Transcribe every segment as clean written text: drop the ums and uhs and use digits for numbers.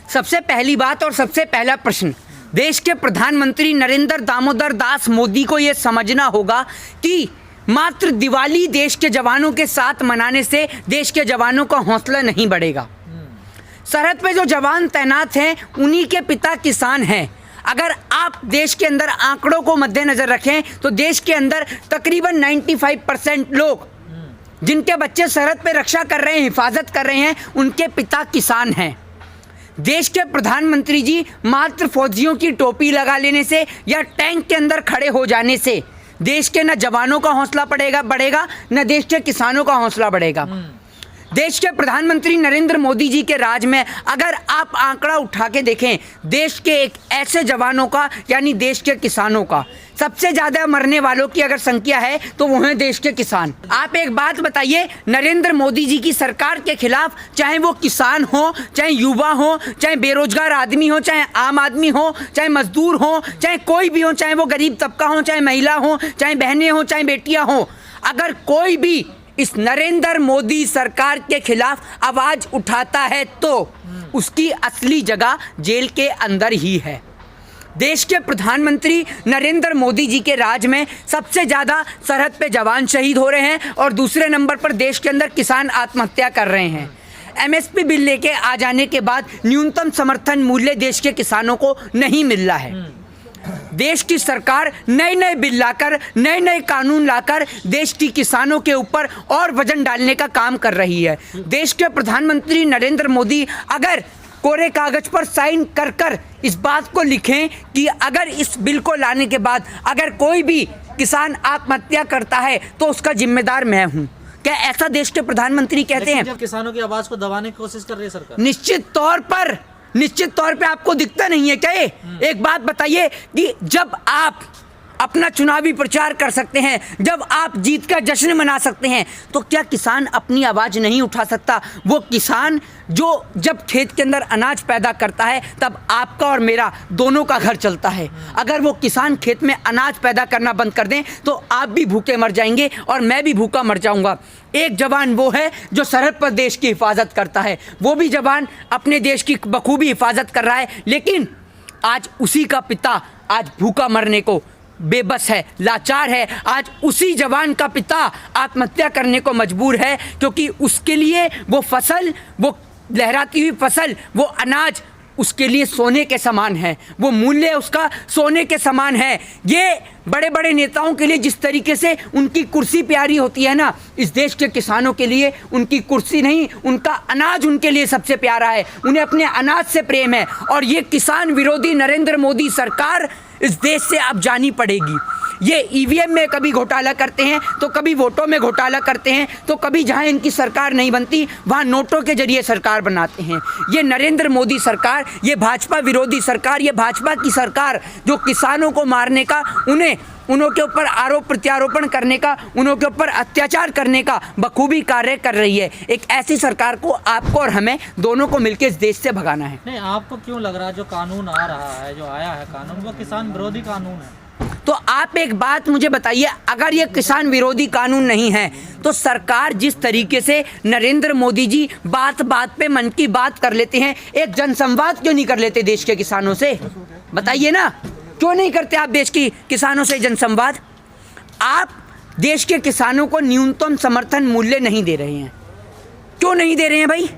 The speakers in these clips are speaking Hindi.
सबसे पहली बात और सबसे पहला प्रश्न, देश के प्रधानमंत्री नरेंद्र दामोदर दास मोदी को ये समझना होगा कि मात्र दिवाली देश के जवानों के साथ मनाने से देश के जवानों का हौसला नहीं बढ़ेगा। सरहद पे जो जवान तैनात हैं उन्हीं के पिता किसान हैं। अगर आप देश के अंदर आंकड़ों को मद्देनजर रखें तो देश के अंदर तकरीबन 95% लोग जिनके बच्चे सरहद पे रक्षा कर रहे हैं, हिफाजत कर रहे हैं, उनके पिता किसान हैं। देश के प्रधानमंत्री जी मात्र फौजियों की टोपी लगा लेने से या टैंक के अंदर खड़े हो जाने से देश के न जवानों का हौसला बढ़ेगा न देश के किसानों का हौसला बढ़ेगा। देश के प्रधानमंत्री नरेंद्र मोदी जी के राज में अगर आप आंकड़ा उठा के देखें, देश के एक ऐसे जवानों का यानी देश के किसानों का सबसे ज़्यादा मरने वालों की अगर संख्या है तो वो हैं देश के किसान। आप एक बात बताइए, नरेंद्र मोदी जी की सरकार के खिलाफ चाहे वो किसान हो, चाहे युवा हो, चाहे बेरोजगार आदमी हो, चाहे आम आदमी हो, चाहे मजदूर हो, चाहे कोई भी हो, चाहे वो गरीब तबका हो, चाहे महिला हो, चाहे बहनें हो, चाहे बेटियां हो, अगर कोई भी इस नरेंद्र मोदी सरकार के खिलाफ आवाज उठाता है तो उसकी असली जगह जेल के अंदर ही है। देश के प्रधानमंत्री नरेंद्र मोदी जी के राज में सबसे ज़्यादा सरहद पे जवान शहीद हो रहे हैं और दूसरे नंबर पर देश के अंदर किसान आत्महत्या कर रहे हैं। एमएसपी बिल लेके आ जाने के बाद न्यूनतम समर्थन मूल्य देश के किसानों को नहीं मिल रहा है। देश की सरकार नए नए बिल लाकर, नए नए कानून लाकर देश की किसानों के ऊपर और वजन डालने का काम कर रही है। देश के प्रधानमंत्री नरेंद्र मोदी अगर कोरे कागज पर साइन कर कर इस बात को लिखें कि अगर इस बिल को लाने के बाद अगर कोई भी किसान आत्महत्या करता है तो उसका जिम्मेदार मैं हूं, क्या ऐसा देश के प्रधानमंत्री कहते हैं? जब किसानों की आवाज को दबाने की कोशिश कर रही है सरकार, निश्चित तौर पे आपको दिखता नहीं है क्या? एक बात बताइए कि जब आप अपना चुनावी प्रचार कर सकते हैं, जब आप जीत का जश्न मना सकते हैं, तो क्या किसान अपनी आवाज नहीं उठा सकता? वो किसान जो जब खेत के अंदर अनाज पैदा करता है तब आपका और मेरा दोनों का घर चलता है। अगर वो किसान खेत में अनाज पैदा करना बंद कर दें तो आप भी भूखे मर जाएंगे और मैं भी भूखा मर जाऊंगा। एक जवान वो है जो सरहद पर देश की हिफाजत करता है, वो भी जवान अपने देश की बखूबी हिफाजत कर रहा है, लेकिन आज उसी का पिता आज भूखा मरने को बेबस है, लाचार है। आज उसी जवान का पिता आत्महत्या करने को मजबूर है क्योंकि उसके लिए वो फसल, वो लहराती हुई फसल, वो अनाज उसके लिए सोने के समान है, वो मूल्य उसका सोने के समान है। ये बड़े बड़े नेताओं के लिए जिस तरीके से उनकी कुर्सी प्यारी होती है ना, इस देश के किसानों के लिए उनकी कुर्सी नहीं, उनका अनाज उनके लिए सबसे प्यारा है। उन्हें अपने अनाज से प्रेम है और ये किसान विरोधी नरेंद्र मोदी सरकार इस देश से अब जानी पड़ेगी। ये ईवीएम में कभी घोटाला करते हैं तो कभी वोटों में घोटाला करते हैं, तो कभी जहां इनकी सरकार नहीं बनती वहां नोटों के जरिए सरकार बनाते हैं। ये नरेंद्र मोदी सरकार, ये भाजपा विरोधी सरकार, ये भाजपा की सरकार जो किसानों को मारने का, उन्हों के ऊपर आरोप प्रत्यारोपण करने का, उन्हों के ऊपर अत्याचार करने का बखूबी कार्य कर रही है। एक ऐसी सरकार को आपको और हमें दोनों को मिलकर इस देश से भगाना है। नहीं, आपको क्यों लग रहा है जो कानून आ रहा है, जो आया है कानून, वो किसान विरोधी कानून है? तो आप एक बात मुझे बताइए, अगर ये किसान विरोधी कानून नहीं है तो सरकार जिस तरीके से नरेंद्र मोदी जी बात बात पे मन की बात कर लेते हैं, एक जनसंवाद क्यों नहीं कर लेते देश के किसानों से? बताइए ना, क्यों नहीं करते आप देश की किसानों से जनसंवाद? आप देश के किसानों को न्यूनतम समर्थन मूल्य नहीं दे रहे हैं। क्यों नहीं दे रहे हैं भाई?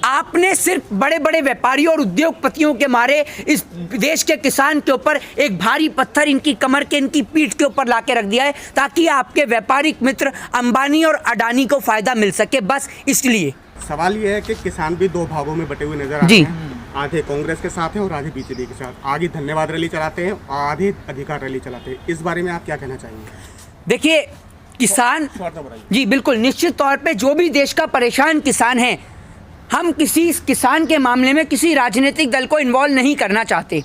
आपने सिर्फ बड़े बड़े व्यापारियों और उद्योगपतियों के मारे इस देश के किसान के ऊपर एक भारी पत्थर इनकी कमर के, इनकी पीठ के ऊपर लाके रख दिया है ताकि आपके व्यापारिक मित्र अंबानी और अडानी को फायदा मिल सके, बस इसलिए। सवाल ये है कि किसान भी दो भागों में बटे हुए नजर आ रहे हैं। आधे कांग्रेस के साथ हैं और आधे बीजेपी के साथ। आगे धन्यवाद रैली चलाते हैं, आधे अधिकार रैली चलाते हैं। इस बारे में आप क्या कहना चाहेंगे? देखिए, किसान जी बिल्कुल निश्चित तौर पे जो भी देश का परेशान किसान है, हम किसी किसान के मामले में किसी राजनीतिक दल को इन्वॉल्व नहीं करना चाहते।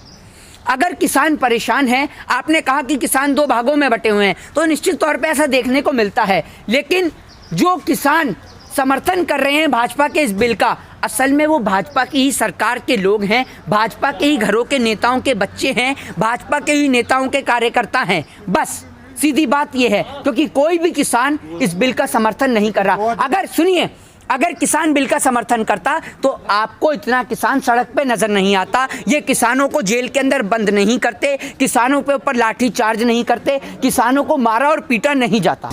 अगर किसान परेशान है, आपने कहा कि किसान दो भागों में बटे हुए हैं, तो निश्चित तौर पे ऐसा देखने को मिलता है, लेकिन जो किसान समर्थन कर रहे हैं भाजपा के इस बिल का, असल में वो भाजपा की ही सरकार के लोग हैं, भाजपा के ही घरों के नेताओं के बच्चे हैं, भाजपा के ही नेताओं के कार्यकर्ता हैं। बस सीधी बात ये है, क्योंकि कोई भी किसान इस बिल का समर्थन नहीं कर रहा। अगर सुनिए, अगर किसान बिल का समर्थन करता तो आपको इतना किसान सड़क पे नजर नहीं आता। ये किसानों को जेल के अंदर बंद नहीं करते, किसानों पे ऊपर लाठी चार्ज नहीं करते, किसानों को मारा और पीटा नहीं जाता।